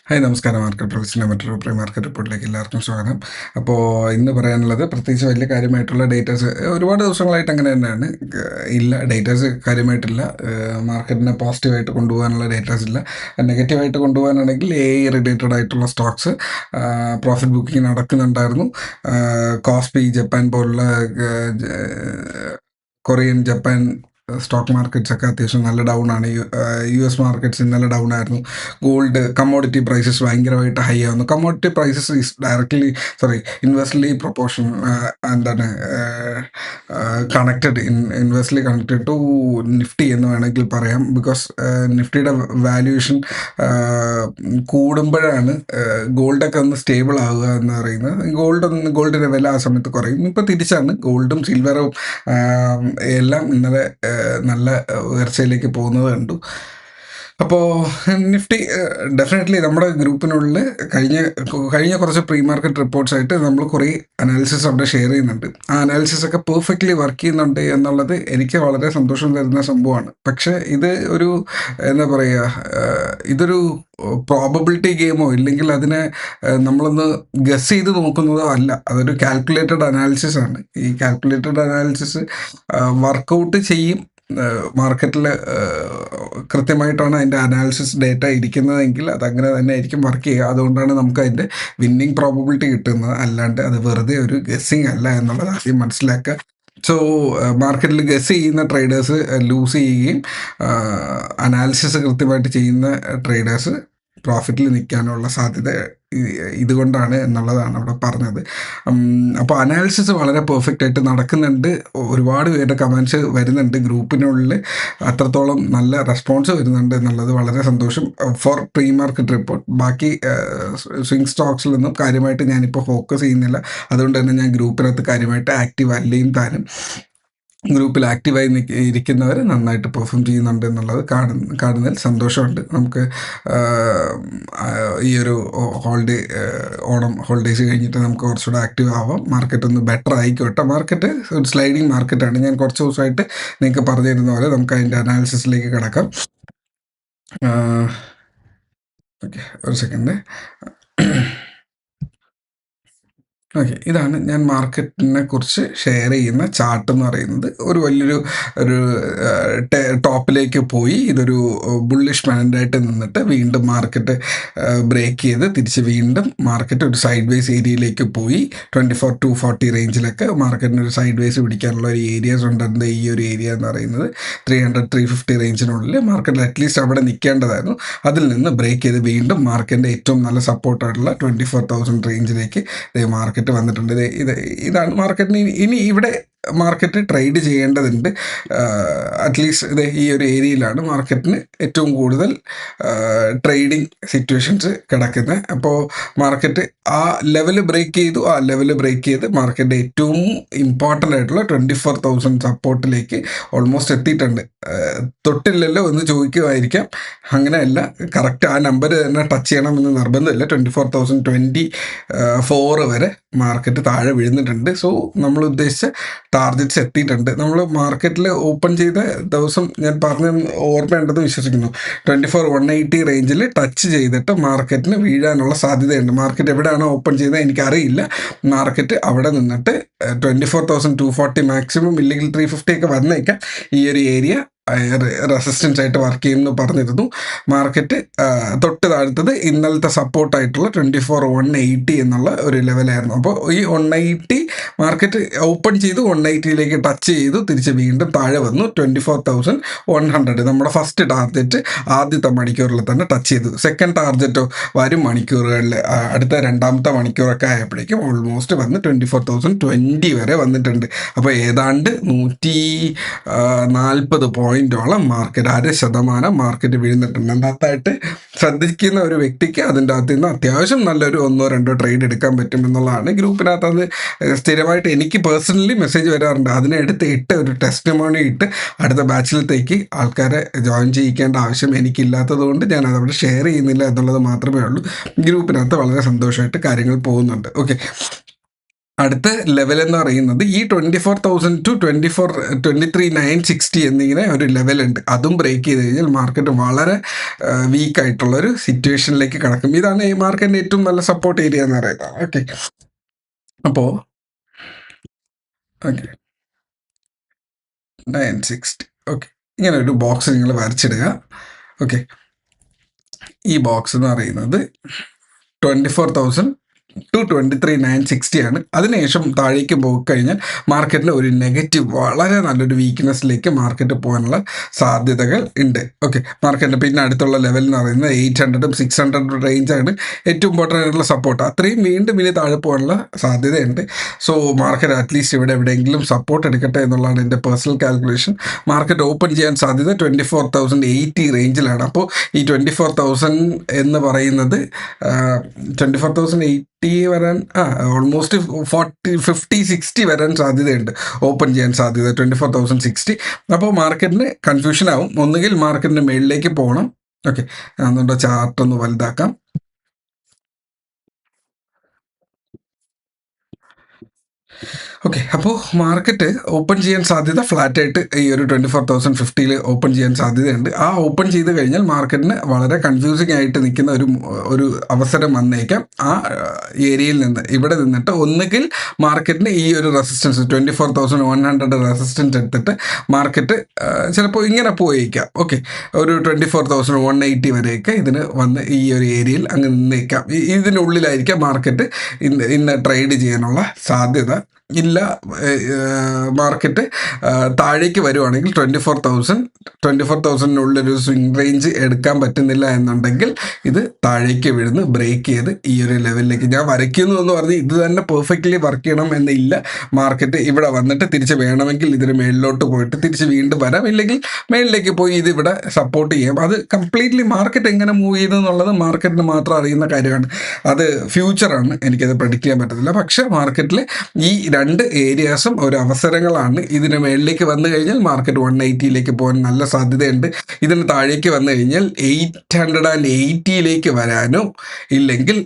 Hi നമസ്കാരം. Market പ്രൊഫഷൻ്റെ മറ്റൊരു pre market റിപ്പോർട്ടിലേക്ക് എല്ലാവർക്കും സ്വാഗതം. അപ്പോൾ ഇന്ന് പറയാനുള്ളത് പ്രത്യേകിച്ച് വലിയ കാര്യമായിട്ടുള്ള ഡേറ്റാസ് ഒരുപാട് ദിവസങ്ങളായിട്ട് അങ്ങനെ തന്നെയാണ്. ഇല്ല, ഡേറ്റാസ് കാര്യമായിട്ടില്ല. മാർക്കറ്റിനെ പോസിറ്റീവായിട്ട് കൊണ്ടുപോകാനുള്ള ഡേറ്റാസ് ഇല്ല. നെഗറ്റീവായിട്ട് കൊണ്ടുപോകാനാണെങ്കിൽ റിലേറ്റഡ് ആയിട്ടുള്ള സ്റ്റോക്സ് പ്രോഫിറ്റ് ബുക്കിംഗ് നടക്കുന്നുണ്ടായിരുന്നു. കോസ്പി, ജപ്പാൻ പോലുള്ള കൊറിയൻ, ജപ്പാൻ സ്റ്റോക്ക് മാർക്കറ്റ്സ് ഒക്കെ അത്യാവശ്യം നല്ല ഡൗൺ ആണ്. US മാർക്കറ്റ്സ് ഇന്നലെ ഡൗൺ ആയിരുന്നു. ഗോൾഡ്, കമ്മോഡിറ്റി പ്രൈസസ് ഭയങ്കരമായിട്ട് ഹൈ ആവുന്നു. Commodity prices is inversely proportion എന്താണ് connected inversely connected to Nifty എന്ന് വേണമെങ്കിൽ പറയാം. ബിക്കോസ് നിഫ്റ്റിയുടെ വാല്യൂഷൻ കൂടുമ്പോഴാണ് ഗോൾഡൊക്കെ ഒന്ന് സ്റ്റേബിൾ ആവുക എന്ന് പറയുന്നത്. ഗോൾഡിൻ്റെ വില ആ സമയത്ത് കുറയും. ഇപ്പോൾ തിരിച്ചാണ് ഗോൾഡും സിൽവറും എല്ലാം ഇന്നലെ നല്ല ഉയർച്ചയിലേക്ക് പോകുന്നത് കണ്ടു. അപ്പോൾ നിഫ്റ്റി ഡെഫിനറ്റ്ലി നമ്മുടെ ഗ്രൂപ്പിനുള്ളിൽ കഴിഞ്ഞ കുറച്ച് പ്രീ മാർക്കറ്റ് റിപ്പോർട്ട്സ് ആയിട്ട് നമ്മൾ കുറേ അനാലിസിസ് അവിടെ ഷെയർ ചെയ്യുന്നുണ്ട്. ആ അനാലിസിസ് ഒക്കെ പെർഫെക്റ്റ്ലി വർക്ക് ചെയ്യുന്നുണ്ട് എന്നുള്ളത് എനിക്ക് വളരെ സന്തോഷം തരുന്ന സംഭവമാണ്. പക്ഷേ ഇത് ഒരു എന്താ പറയുക, ഇതൊരു പ്രോബബിലിറ്റി ഗെയിമോ ഇല്ലെങ്കിൽ അതിനെ നമ്മളൊന്ന് ഗസ് ചെയ്ത് നോക്കുന്നതോ അല്ല. അതൊരു കാൽക്കുലേറ്റഡ് അനാലിസിസ് ആണ്. ഈ കാൽക്കുലേറ്റഡ് അനാലിസിസ് വർക്കൗട്ട് ചെയ്യും. മാർക്കറ്റിൽ കൃത്യമായിട്ടാണ് അതിൻ്റെ അനാലിസിസ് ഡേറ്റ ഇരിക്കുന്നതെങ്കിൽ അതങ്ങനെ തന്നെ ആയിരിക്കും വർക്ക് ചെയ്യുക. അതുകൊണ്ടാണ് നമുക്ക് അതിൻ്റെ വിന്നിങ് പ്രോബബിലിറ്റി കിട്ടുന്നത്. അല്ലാണ്ട് അത് വെറുതെ ഒരു ഗസ്സിങ് അല്ല എന്നുള്ളത് ആദ്യം മനസ്സിലാക്കുക. സോ മാർക്കറ്റിൽ ഗസ് ചെയ്യുന്ന ട്രേഡേഴ്സ് ലൂസ് ചെയ്യുകയും അനാലിസിസ് കൃത്യമായിട്ട് ചെയ്യുന്ന ട്രേഡേഴ്സ് പ്രോഫിറ്റിൽ നിൽക്കാനുള്ള സാധ്യത ഇതുകൊണ്ടാണ് എന്നുള്ളതാണ് അവിടെ പറഞ്ഞത്. അപ്പോൾ അനാലിസിസ് വളരെ പെർഫെക്റ്റ് ആയിട്ട് നടക്കുന്നുണ്ട്. ഒരുപാട് പേരുടെ കമൻറ്റ്സ് വരുന്നുണ്ട്. ഗ്രൂപ്പിനുള്ളിൽ അത്രത്തോളം നല്ല റെസ്പോൺസ് വരുന്നുണ്ട് എന്നുള്ളത് വളരെ സന്തോഷം ഫോർ പ്രീ മാർക്കറ്റ് റിപ്പോർട്ട്. ബാക്കി സ്വിംഗ് സ്റ്റോക്സിൽ നിന്നും കാര്യമായിട്ട് ഞാനിപ്പോൾ ഫോക്കസ് ചെയ്യുന്നില്ല. അതുകൊണ്ട് തന്നെ ഞാൻ ഗ്രൂപ്പിനകത്ത് കാര്യമായിട്ട് ആക്റ്റീവ് അല്ലേയും താനും. ഗ്രൂപ്പിൽ ആക്റ്റീവായി ഇരിക്കുന്നവർ നന്നായിട്ട് പെർഫോം ചെയ്യുന്നുണ്ട് എന്നുള്ളത് കാണുന്നതിൽ സന്തോഷമുണ്ട്. നമുക്ക് ഈ ഒരു ഓണം ഹോളിഡേയ്സ് കഴിഞ്ഞിട്ട് നമുക്ക് കുറച്ചുകൂടെ ആക്റ്റീവ് ആവാം. മാർക്കറ്റ് ഒന്ന് ബെറ്റർ ആയിക്കോട്ടെ. മാർക്കറ്റ് ഒരു സ്ലൈഡിങ് മാർക്കറ്റാണ്. ഞാൻ കുറച്ച് ദിവസമായിട്ട് നിങ്ങൾക്ക് പറഞ്ഞു തരുന്ന പോലെ നമുക്ക് അതിൻ്റെ അനാലിസിസിലേക്ക് കിടക്കാം. ഓക്കെ, ഒരു സെക്കൻഡ്. ഓക്കെ, ഇതാണ് ഞാൻ മാർക്കറ്റിനെ കുറിച്ച് ഷെയർ ചെയ്യുന്ന ചാർട്ട് എന്ന് പറയുന്നത്. ഒരു വലിയൊരു ടോപ്പിലേക്ക് പോയി ഇതൊരു ബുള്ളിഷ് ട്രെൻഡായിട്ട് നിന്നിട്ട് വീണ്ടും മാർക്കറ്റ് ബ്രേക്ക് ചെയ്ത് തിരിച്ച് വീണ്ടും മാർക്കറ്റ് ഒരു സൈഡ് വേസ് ഏരിയയിലേക്ക് പോയി. 24,240 റേഞ്ചിലൊക്കെ മാർക്കറ്റിന് ഒരു സൈഡ് വേസ് പിടിക്കാനുള്ള ഒരു ഏരിയാസ് ഉണ്ട്. ഈ ഒരു ഏരിയ എന്ന് പറയുന്നത് 300-350 റേഞ്ചിനുള്ളിൽ മാർക്കറ്റിൽ അറ്റ്ലീസ്റ്റ് അവിടെ നിൽക്കേണ്ടതായിരുന്നു. അതിൽ നിന്ന് ബ്രേക്ക് ചെയ്ത് വീണ്ടും മാർക്കറ്റിൻ്റെ ഏറ്റവും നല്ല സപ്പോർട്ടായിട്ടുള്ള 24,000 റേഞ്ചിലേക്ക് മാർക്കറ്റ് വന്നിട്ടുണ്ട്. ഇതാണ് മാർക്കറ്റിന് ഇനി ഇവിടെ മാർക്കറ്റ് ട്രേഡ് ചെയ്യേണ്ടതുണ്ട്. അറ്റ്ലീസ്റ്റ് ഈ ഒരു ഏരിയയിലാണ് മാർക്കറ്റിന് ഏറ്റവും കൂടുതൽ ട്രേഡിങ് സിറ്റുവേഷൻസ് കിടക്കുന്നത്. അപ്പോൾ മാർക്കറ്റ് ആ ലെവല് ബ്രേക്ക് ചെയ്ത് മാർക്കറ്റ് ഏറ്റവും ഇമ്പോർട്ടൻ്റ് ആയിട്ടുള്ള 24,000 സപ്പോർട്ടിലേക്ക് ഓൾമോസ്റ്റ് എത്തിയിട്ടുണ്ട്. തൊട്ടില്ലല്ലോ എന്ന് ചോദിക്കുമായിരിക്കാം. അങ്ങനെയല്ല, കറക്റ്റ് ആ നമ്പർ തന്നെ ടച്ച് ചെയ്യണമെന്ന് നിർബന്ധമില്ല. 24,024 വരെ മാർക്കറ്റ് താഴെ വീഴുന്നിട്ടുണ്ട്. സോ നമ്മൾ ഉദ്ദേശിച്ച ടാർഗറ്റ്സ് എത്തിയിട്ടുണ്ട്. നമ്മൾ മാർക്കറ്റിൽ ഓപ്പൺ ചെയ്ത ദിവസം ഞാൻ പറഞ്ഞ ഓർമ്മയുണ്ടെന്ന് വിശ്വസിക്കുന്നു. 24,180 റേഞ്ചിൽ ടച്ച് ചെയ്തിട്ട് മാർക്കറ്റിന് വീഴാനുള്ള സാധ്യതയുണ്ട്. മാർക്കറ്റ് എവിടെയാണോ ഓപ്പൺ ചെയ്തത് എനിക്കറിയില്ല. മാർക്കറ്റ് അവിടെ നിന്നിട്ട് 24,240 മാക്സിമം ഇല്ലെങ്കിൽ 350 ഒക്കെ വന്നേക്കാം. ഈ ഒരു ഏരിയ റെസിസ്റ്റൻസ് ആയിട്ട് വർക്ക് ചെയ്യുമെന്ന് പറഞ്ഞിരുന്നു. മാർക്കറ്റ് തൊട്ട് താഴ്ത്തത് ഇന്നലത്തെ സപ്പോർട്ടായിട്ടുള്ള 24,180 എന്നുള്ള ഒരു ലെവലായിരുന്നു. അപ്പോൾ ഈ 180 മാർക്കറ്റ് ഓപ്പൺ ചെയ്തു, 180യിലേക്ക് ടച്ച് ചെയ്തു, തിരിച്ച് വീണ്ടും താഴെ വന്നു. 24,100 നമ്മുടെ ഫസ്റ്റ് ടാർഗറ്റ് ആദ്യത്തെ മണിക്കൂറിൽ തന്നെ ടച്ച് ചെയ്തു. സെക്കൻഡ് ടാർഗറ്റോ വരും മണിക്കൂറുകളിൽ അടുത്ത രണ്ടാമത്തെ മണിക്കൂറൊക്കെ ആയപ്പോഴേക്കും ഓൾമോസ്റ്റ് വന്ന് 24,020 വരെ വന്നിട്ടുണ്ട്. അപ്പോൾ ഏതാണ്ട് 140 പോയിന്റോളം മാർക്കറ്റ് 0.5% മാർക്കറ്റ് വീഴുന്നിട്ടുണ്ട്. അതിനകത്തായിട്ട് ശ്രദ്ധിക്കുന്ന ഒരു വ്യക്തിക്ക് അതിൻ്റെ അകത്ത് നിന്ന് അത്യാവശ്യം നല്ലൊരു 1-2 ട്രേഡ് എടുക്കാൻ പറ്റുമെന്നുള്ളതാണ്. ഗ്രൂപ്പിനകത്ത് അത് സ്ഥിരമായിട്ട് എനിക്ക് പേഴ്സണലി മെസ്സേജ് വരാറുണ്ട്. അതിനെടുത്ത് ഒരു ടെസ്റ്റിമോണി ഇട്ട് അടുത്ത ബാച്ചിലത്തേക്ക് ആൾക്കാരെ ജോയിൻ ചെയ്യിക്കേണ്ട ആവശ്യം എനിക്കില്ലാത്തത് കൊണ്ട് ഞാൻ അതവിടെ ഷെയർ ചെയ്യുന്നില്ല എന്നുള്ളത് മാത്രമേ ഉള്ളൂ. ഗ്രൂപ്പിനകത്ത് വളരെ സന്തോഷമായിട്ട് കാര്യങ്ങൾ പോകുന്നുണ്ട്. ഓക്കെ, അടുത്ത ലെവൽ എന്ന് പറയുന്നത് ഈ 24,000 ടു 23,960 എന്നിങ്ങനെ ഒരു ലെവലുണ്ട്. അതും ബ്രേക്ക് ചെയ്ത് കഴിഞ്ഞാൽ മാർക്കറ്റ് വളരെ വീക്കായിട്ടുള്ള ഒരു സിറ്റുവേഷനിലേക്ക് കടക്കും. ഇതാണ് ഈ മാർക്കറ്റിന്റെ ഏറ്റവും നല്ല സപ്പോർട്ട് ഏരിയ എന്ന് പറയുന്നത്. ഓക്കെ, അപ്പോൾ ഓക്കെ 960. ഓക്കെ, ഇങ്ങനെ ഒരു ബോക്സ് നിങ്ങൾ വരച്ചിടുക. ഓക്കെ, ഈ ബോക്സ് എന്ന് പറയുന്നത് 24,000 ടു 23,960 ആണ്. അതിനുശേഷം താഴേക്ക് പോയി കഴിഞ്ഞാൽ മാർക്കറ്റിൽ ഒരു നെഗറ്റീവ് വളരെ നല്ലൊരു വീക്ക്നെസ്സിലേക്ക് മാർക്കറ്റ് പോകാനുള്ള സാധ്യതകൾ ഉണ്ട്. ഓക്കെ, മാർക്കറ്റിന് പിന്നെ അടുത്തുള്ള ലെവൽ എന്ന് പറയുന്നത് 800 600 റേഞ്ചാണ് ഏറ്റവും ഇമ്പോർട്ടൻ്റ് ആയിട്ടുള്ള സപ്പോർട്ട്. അത്രയും വീണ്ടും ഇനി താഴെ പോകാനുള്ള സാധ്യതയുണ്ട്. സോ മാർക്കറ്റ് അറ്റ്ലീസ്റ്റ് ഇവിടെ എവിടെയെങ്കിലും സപ്പോർട്ട് എടുക്കട്ടെ എന്നുള്ളതാണ് എൻ്റെ പേഴ്സണൽ കാൽക്കുലേഷൻ. മാർക്കറ്റ് ഓപ്പൺ ചെയ്യാൻ സാധ്യത 24,080 റേഞ്ചിലാണ്. അപ്പോൾ ഈ 24,000 എന്ന് പറയുന്നത് 24,080 വരാൻ ഓൾമോസ്റ്റ് 50-60 വരാൻ സാധ്യതയുണ്ട്. ഓപ്പൺ ചെയ്യാൻ സാധ്യത 24,060. അപ്പോൾ മാർക്കറ്റിന് കൺഫ്യൂഷൻ ആവും. ഒന്നുകിൽ മാർക്കറ്റിന് മുകളിലേക്ക് പോകണം. ഓക്കെ, നമ്മുടെ ചാർട്ട് ഒന്ന് വലുതാക്കാം. ഓക്കെ, അപ്പോൾ മാർക്കറ്റ് ഓപ്പൺ ചെയ്യാൻ സാധ്യത ഫ്ലാറ്റായിട്ട് ഈ ഒരു 24,050 ഓപ്പൺ ചെയ്യാൻ സാധ്യതയുണ്ട്. ആ ഓപ്പൺ ചെയ്ത് കഴിഞ്ഞാൽ മാർക്കറ്റിന് വളരെ കൺഫ്യൂസിങ് ആയിട്ട് നിൽക്കുന്ന ഒരു അവസരം വന്നേക്കാം. ആ ഏരിയയിൽ നിന്ന് ഇവിടെ നിന്നിട്ട് ഒന്നുകിൽ മാർക്കറ്റിന് ഈ ഒരു റെസിസ്റ്റൻസ് 24,100 റെസിസ്റ്റൻസ് എടുത്തിട്ട് മാർക്കറ്റ് ചിലപ്പോൾ ഇങ്ങനെ പോയേക്കാം. ഓക്കെ, ഒരു 24,180 വരെയൊക്കെ ഇതിന് വന്ന് ഈ ഒരു ഏരിയയിൽ അങ്ങ് നിന്നേക്കാം. ഇതിനുള്ളിലായിരിക്കാം മാർക്കറ്റ് ഇന്ന് ട്രേഡ് ചെയ്യാനുള്ള സാധ്യത. ഇല്ല, മാർക്കറ്റ് താഴേക്ക് വരുവാണെങ്കിൽ 24,000-24,000-നുള്ളൊരു സ്വിംഗ് റേഞ്ച് എടുക്കാൻ പറ്റുന്നില്ല എന്നുണ്ടെങ്കിൽ ഇത് താഴേക്ക് വീഴുന്ന് ബ്രേക്ക് ചെയ്ത് ഈ ഒരു ലെവലിലേക്ക് ഞാൻ വരയ്ക്കുന്നു എന്ന് പറഞ്ഞ് ഇത് തന്നെ പെർഫെക്റ്റ്ലി വർക്ക് ചെയ്യണം എന്നില്ല. മാർക്കറ്റ് ഇവിടെ വന്നിട്ട് തിരിച്ച് വേണമെങ്കിൽ ഇതിന് മേളിലോട്ട് പോയിട്ട് തിരിച്ച് വീണ്ടും വരാം, ഇല്ലെങ്കിൽ മേളിലേക്ക് പോയി ഇത് ഇവിടെ സപ്പോർട്ട് ചെയ്യാം. അത് കംപ്ലീറ്റ്ലി മാർക്കറ്റ് എങ്ങനെ മൂവ് ചെയ്തെന്നുള്ളത് മാർക്കറ്റിന് മാത്രം അറിയുന്ന കാര്യമാണ്. അത് ഫ്യൂച്ചറാണ്, എനിക്കത് പ്രഡിക്റ്റ് ചെയ്യാൻ പറ്റത്തില്ല. പക്ഷേ മാർക്കറ്റിൽ ഈ രണ്ട് ഏരിയാസും ഒരു അവസരങ്ങളാണ്. ഇതിന് മേളിലേക്ക് വന്നു കഴിഞ്ഞാൽ മാർക്കറ്റ് 180 പോകാൻ നല്ല സാധ്യതയുണ്ട്. ഇതിന് താഴേക്ക് വന്നു കഴിഞ്ഞാൽ 880 വരാനോ ഇല്ലെങ്കിൽ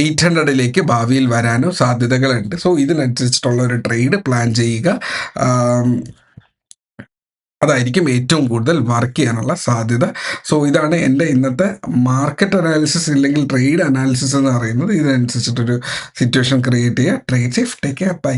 800 ഭാവിയിൽ വരാനോ സാധ്യതകളുണ്ട്. സോ ഇതിനനുസരിച്ചിട്ടുള്ള ഒരു ട്രേഡ് പ്ലാൻ ചെയ്യുക. അതായിരിക്കും ഏറ്റവും കൂടുതൽ വർക്ക് ചെയ്യാനുള്ള സാധ്യത. സോ ഇതാണ് എൻ്റെ ഇന്നത്തെ മാർക്കറ്റ് അനാലിസിസ് ഇല്ലെങ്കിൽ ട്രേഡ് അനാലിസിസ് എന്ന് പറയുന്നത്. ഇതിനനുസരിച്ചിട്ടൊരു സിറ്റുവേഷൻ ക്രിയേറ്റ് ചെയ്യുക. Trade safe, take care, by.